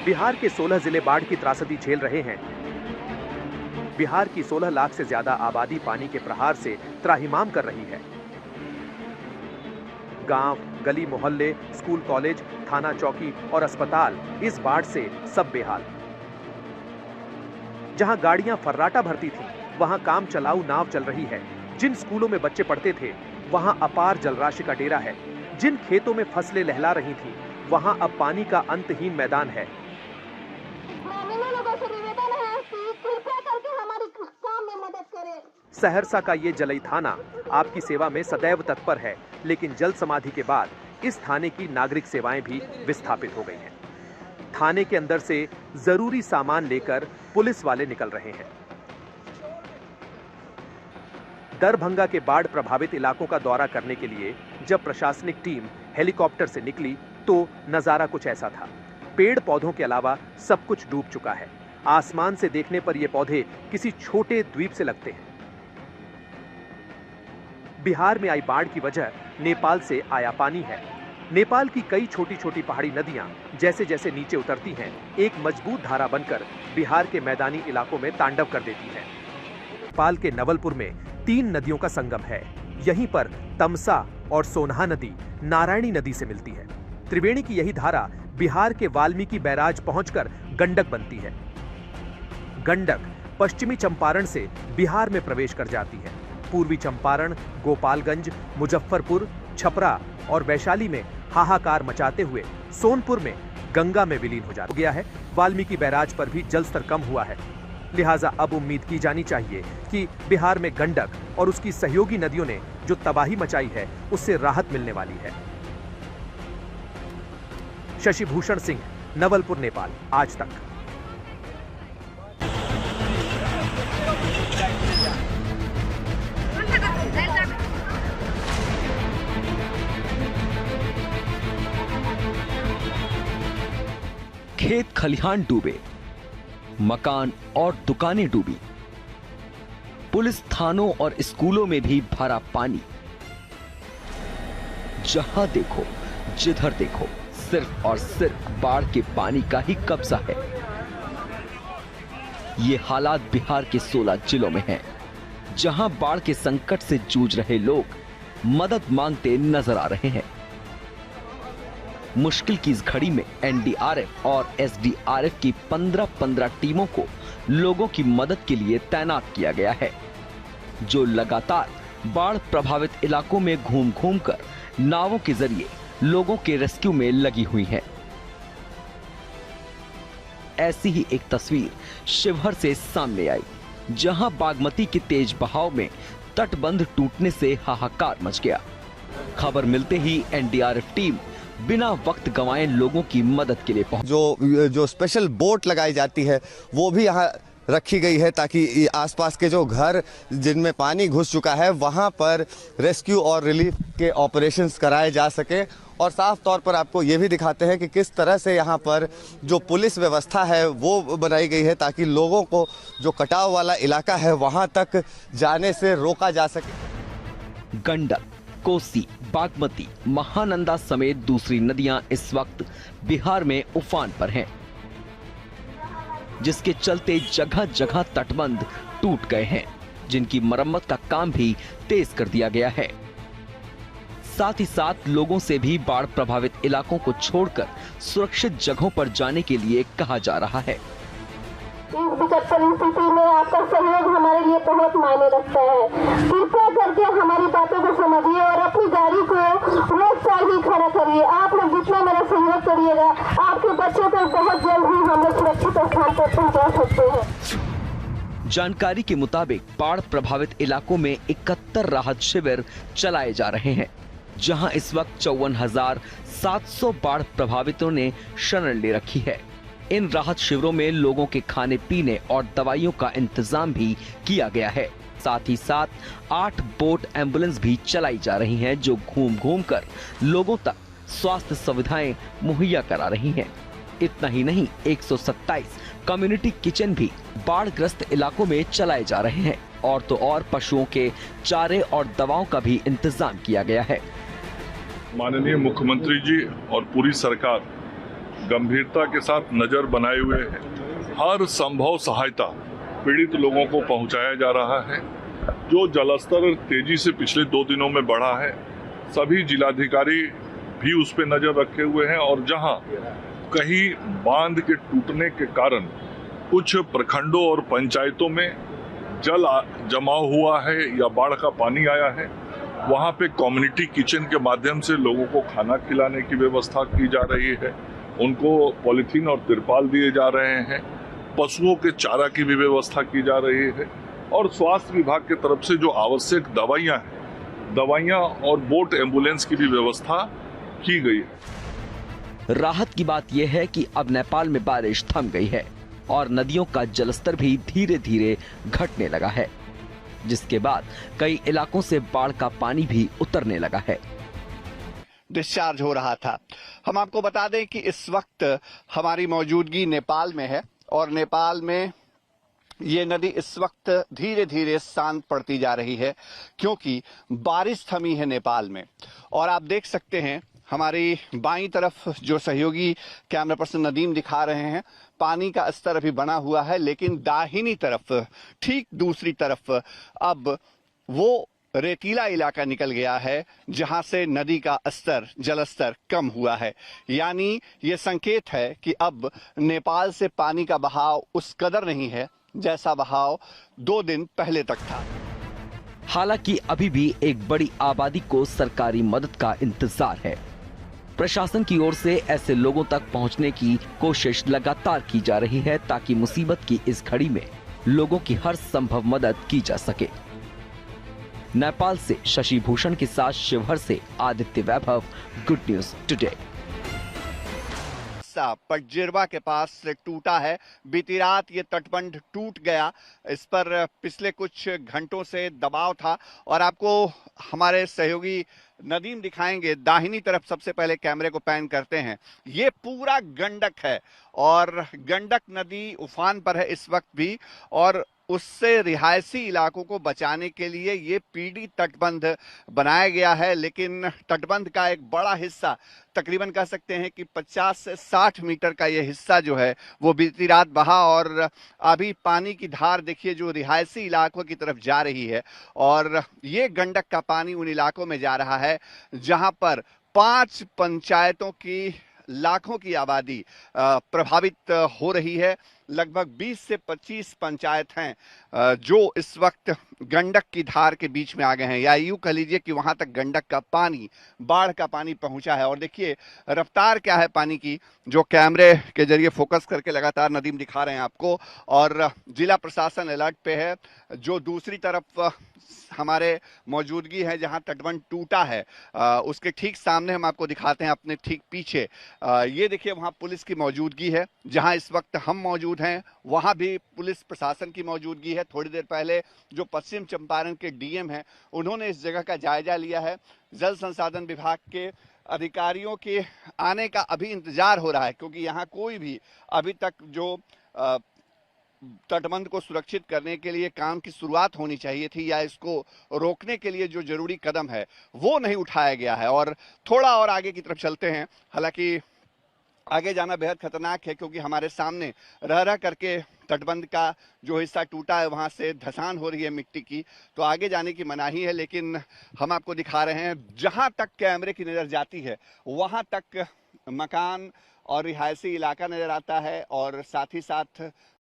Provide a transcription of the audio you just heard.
बिहार के 16 जिले बाढ़ की त्रासदी झेल रहे हैं। बिहार की 16 लाख से ज्यादा आबादी पानी के प्रहार से त्राहिमाम कर रही है। गांव, गली मोहल्ले, स्कूल कॉलेज, थाना चौकी और अस्पताल इस बाढ़ से सब बेहाल। जहां गाड़ियां फर्राटा भरती थीं, वहां काम चलाऊ नाव चल रही है। जिन स्कूलों में बच्चे पढ़ते थे, वहां अपार जलराशि का डेरा है। जिन खेतों में फसलें लहला रही थीं, वहां अब पानी का अंतहीन मैदान है। लोगों से निवेदन है कि कृपया करके हमारी काम में मदद करें। सहरसा का ये जलई थाना आपकी सेवा में सदैव तत्पर है, लेकिन जल समाधि के बाद इस थाने की नागरिक सेवाएं भी विस्थापित हो गई हैं। थाने के अंदर से जरूरी सामान लेकर पुलिस वाले निकल रहे हैं। दरभंगा के बाढ़ प्रभावित इलाकों का दौरा करने के लिए जब प्रशासनिक टीम हेलीकॉप्टर से निकली तो नजारा कुछ ऐसा था। पेड़ पौधों के अलावा सब कुछ डूब चुका है। आसमान से देखने पर ये पौधे किसी छोटे द्वीप से लगते हैं। बिहार में आई बाढ़ की वजह नेपाल से आया पानी है। नेपाल की कई छोटी छोटी पहाड़ी नदियां जैसे जैसे नीचे उतरती हैं, एक मजबूत धारा बनकर बिहार के मैदानी इलाकों में तांडव कर देती है। नेपाल के नवलपुर में 3 नदियों का संगम है। यहीं पर तमसा और सोनहा नदी नारायणी नदी से मिलती है। त्रिवेणी की यही धारा बिहार के वाल्मीकि बैराज पहुंचकर गंडक बनती है। गंडक पश्चिमी चंपारण से बिहार में प्रवेश कर जाती है। पूर्वी चंपारण, गोपालगंज, मुजफ्फरपुर, छपरा और वैशाली में हाहाकार मचाते हुए सोनपुर में गंगा में विलीन हो गया है। वाल्मीकि बैराज पर भी जलस्तर कम हुआ है। लिहाजा अब उम्मीद की जानी चाहिए कि बिहार में गंडक और उसकी सहयोगी नदियों ने जो तबाही मचाई है, उससे राहत मिलने वाली है। शशि भूषण सिंह, नवलपुर, नेपाल, आज तक। खेत खलिहान डूबे, मकान और दुकानें डूबी, पुलिस थानों और स्कूलों में भी भरा पानी। जहां देखो, जिधर देखो, सिर्फ और सिर्फ बाढ़ के पानी का ही कब्जा है। ये हालात बिहार के 16 जिलों में हैं, जहां बाढ़ के संकट से जूझ रहे लोग मदद मांगते नजर आ रहे हैं। मुश्किल की इस घड़ी में एनडीआरएफ और एसडीआरएफ की 15-15 टीमों को लोगों की मदद के लिए तैनात किया गया है, जो लगातार बाढ़ प्रभावित इलाकों में घूम घूम कर नावों के जरिए लोगों के रेस्क्यू में लगी हुई है। ऐसी ही एक तस्वीर शिवहर से सामने आई, जहां बागमती के तेज बहाव में तटबंध टूटने से हाहाकार मच गया। खबर मिलते ही एनडीआरएफ टीम बिना वक्त गंवाए लोगों की मदद के लिए पहुंच। जो स्पेशल बोट लगाई जाती है वो भी यहाँ रखी गई है, ताकि आसपास के जो घर जिनमें पानी घुस चुका है वहाँ पर रेस्क्यू और रिलीफ के ऑपरेशंस कराए जा सके। और साफ तौर पर आपको ये भी दिखाते हैं कि किस तरह से यहाँ पर जो पुलिस व्यवस्था है वो बनाई गई है, ताकि लोगों को जो कटाव वाला इलाका है वहाँ तक जाने से रोका जा सके। गंडक, कोसी, बागमती, महानंदा समेत दूसरी नदियां इस वक्त बिहार में उफान पर हैं, जिसके चलते जगह जगह तटबंध टूट गए हैं, जिनकी मरम्मत का काम भी तेज कर दिया गया है। साथ ही साथ लोगों से भी बाढ़ प्रभावित इलाकों को छोड़कर सुरक्षित जगहों पर जाने के लिए कहा जा रहा है। इस विकट परिस्थिति में आपका सहयोग हमारे लिए बहुत मायने रखता है। कृपया करके हमारी बातों को समझिए और अपनी गाड़ी को रोड साइड ही खड़ा करिए। आप लोग जितना मेरा सहयोग करिएगा, आपके बच्चों को बहुत जल्द ही हम लोग सुरक्षित स्थान पर पहुंचा सकते हैं। जानकारी के मुताबिक बाढ़ प्रभावित इलाकों में 71 राहत शिविर चलाए जा रहे हैं, जहां इस वक्त 54,700 बाढ़ प्रभावितों ने शरण ले रखी है। इन राहत शिविरों में लोगों के खाने पीने और दवाइयों का इंतजाम भी किया गया है। साथ ही साथ 8 बोट एम्बुलेंस भी चलाई जा रही हैं, जो घूम घूम कर लोगों तक स्वास्थ्य सुविधाएं मुहैया करा रही हैं। इतना ही नहीं, 127 कम्युनिटी किचन भी बाढ़ग्रस्त इलाकों में चलाए जा रहे हैं। और तो और पशुओं के चारे और दवाओं का भी इंतजाम किया गया है। माननीय मुख्यमंत्री जी और पूरी सरकार गंभीरता के साथ नजर बनाए हुए है। हर संभव सहायता पीड़ित लोगों को पहुंचाया जा रहा है। जो जलस्तर तेजी से पिछले 2 दिनों में बढ़ा है, सभी जिलाधिकारी भी उस पर नजर रखे हुए हैं और जहां कहीं बांध के टूटने के कारण कुछ प्रखंडों और पंचायतों में जल जमाव हुआ है या बाढ़ का पानी आया है, वहां पे कम्युनिटी किचन के माध्यम से लोगों को खाना खिलाने की व्यवस्था की जा रही है। उनको पॉलीथीन और तिरपाल दिए जा रहे हैं। पशुओं के चारा की भी व्यवस्था की जा रही है और स्वास्थ्य विभाग की तरफ से जो आवश्यक दवाइयां और बोट एम्बुलेंस की भी व्यवस्था की गई है। राहत की बात यह है कि अब नेपाल में बारिश थम गई है और नदियों का जलस्तर भी धीरे धीरे घटने लगा है, जिसके बाद कई इलाकों से बाढ़ का पानी भी उतरने लगा है। डिस्चार्ज हो रहा था। हम आपको बता दें कि इस वक्त हमारी मौजूदगी नेपाल में है और नेपाल में ये नदी इस वक्त धीरे धीरे शांत पड़ती जा रही है क्योंकि बारिश थमी है नेपाल में। और आप देख सकते हैं हमारी बाईं तरफ जो सहयोगी कैमरा पर्सन नदीम दिखा रहे हैं, पानी का स्तर अभी बना हुआ है, लेकिन दाहिनी तरफ ठीक दूसरी तरफ अब वो रेतीला इलाका निकल गया है जहां से नदी का स्तर जलस्तर कम हुआ है। यानी ये संकेत है कि अब नेपाल से पानी का बहाव उस कदर नहीं है जैसा बहाव 2 दिन पहले तक था। हालांकि अभी भी एक बड़ी आबादी को सरकारी मदद का इंतजार है। प्रशासन की ओर से ऐसे लोगों तक पहुंचने की कोशिश लगातार की जा रही है ताकि मुसीबत की इस घड़ी में लोगों की हर संभव मदद की जा सके। नेपाल से शशि भूषण के साथ शिवहर से आदित्य वैभव, गुड न्यूज टुडे। पटजिरवा के पास से टूटा है। बीती रात ये तटबंध टूट गया। इस पर पिछले कुछ घंटों से दबाव था और आपको हमारे सहयोगी नदीम दिखाएंगे। दाहिनी तरफ सबसे पहले कैमरे को पैन करते हैं। ये पूरा गंडक है और गंडक नदी उफान पर है इस वक्त भी और उससे रिहायशी इलाकों को बचाने के लिए ये पीडी तटबंध बनाया गया है। लेकिन तटबंध का एक बड़ा हिस्सा, तकरीबन कह सकते हैं कि 50 से 60 मीटर का ये हिस्सा जो है वो बीती रात बहा और अभी पानी की धार देखिए जो रिहायशी इलाकों की तरफ जा रही है। और ये गंडक का पानी उन इलाकों में जा रहा है जहां पर 5 पंचायतों की लाखों की आबादी प्रभावित हो रही है। लगभग 20 से 25 पंचायत हैं जो इस वक्त गंडक की धार के बीच में आ गए हैं, या यूं कह लीजिए कि वहां तक गंडक का पानी, बाढ़ का पानी पहुंचा है। और देखिए रफ्तार क्या है पानी की, जो कैमरे के जरिए फोकस करके लगातार नदीम दिखा रहे हैं आपको। और जिला प्रशासन अलर्ट पे है। जो दूसरी तरफ हमारे मौजूदगी है जहां तटबंध टूटा है उसके ठीक सामने हम आपको दिखाते हैं अपने ठीक पीछे। ये देखिए वहां पुलिस की मौजूदगी है। जहां इस वक्त हम मौजूद हैं वहां भी पुलिस प्रशासन की मौजूदगी है। थोड़ी देर पहले जो पश्चिम चंपारण के डीएम हैं उन्होंने इस जगह का जायजा लिया है। जल संसाधन विभाग के अधिकारियों के आने का अभी इंतजार हो रहा है क्योंकि यहाँ कोई भी अभी तक जो तटबंध को सुरक्षित करने के लिए काम की शुरुआत होनी चाहिए थी या इसको रोकने के लिए जो जरूरी कदम है वो नहीं उठाया गया है। और थोड़ा और आगे की तरफ चलते हैं। हालांकि आगे जाना बेहद खतरनाक है क्योंकि हमारे सामने रह रह करके तटबंध का जो हिस्सा टूटा है वहां से धंसान हो रही है मिट्टी की, तो आगे जाने की मनाही है। लेकिन हम आपको दिखा रहे हैं जहां तक कैमरे की नजर जाती है वहां तक मकान और रिहायशी इलाका नजर आता है और साथ ही साथ